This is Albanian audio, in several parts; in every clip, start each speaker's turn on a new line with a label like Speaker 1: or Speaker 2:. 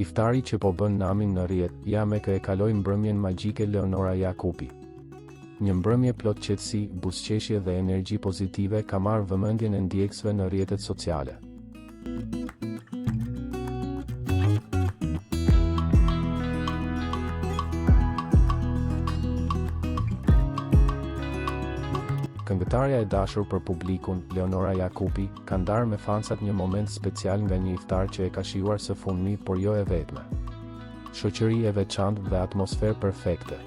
Speaker 1: Iftari që po bën namin në rrjet, ja me kë e kaloi mbrëmjen magjike Leonora Jakupi. Një mbrëmje plot qetësi, buzëqeshje dhe energji pozitive ka marrë vëmendjen e ndjekësve në rrjetet sociale. Këngëtarja e dashur për publikun, Leonora Jakupi, ka ndarë me fansat një moment special nga një iftar që e ka shijuar së fundmi, por jo e vetme. Shoqëri e veçantë dhe atmosferë perfekte.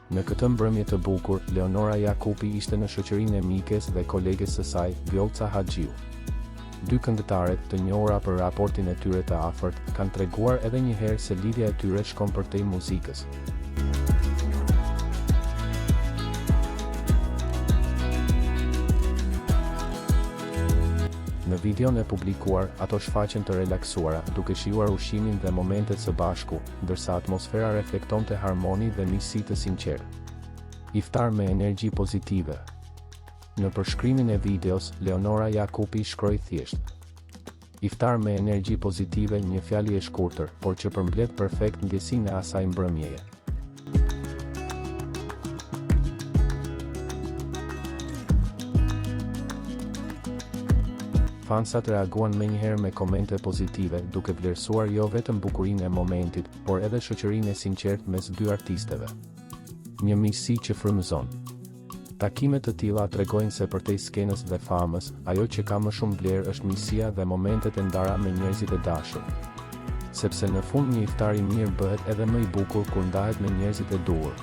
Speaker 1: Në këtë mbrëmje të bukur, Leonora Jakupi ishte në shoqërinë e mikes dhe koleges së saj, Vjoca Haxhiu. Dy këngëtaret, të njohura për raportin e tyre të afërt, kanë treguar edhe një herë se lidhja e tyre shkon përtej muzikës. Në videon e publikuar, ato shfaqen të relaksuara, duke shijuar ushqimin dhe momentet së bashku, ndërsa atmosfera reflektonte harmoni dhe miqësi të sinqertë. Iftar me energji pozitive. Në përshkrimin e videos, Leonora Jakupi shkroi thjesht: iftar me energji pozitive, një fjalë e shkurtër, por që përmbledh perfekt ndjesinë e asaj mbrëmjeje. Fansat reaguan menjëherë me komente pozitive, duke vlerësuar jo vetëm bukurinë e momentit, por edhe shoqërinë e sinqertë mes dy artisteve. Një miqësi që frymëzon. Takimet të tilla tregojnë se përtej skenës dhe famës, ajo që ka më shumë vlerë është miqësia dhe momentet e ndara me njerëzit e dashur. Sepse në fund një iftar i mirë bëhet edhe më i bukur kur ndahet me njerëzit e duhur.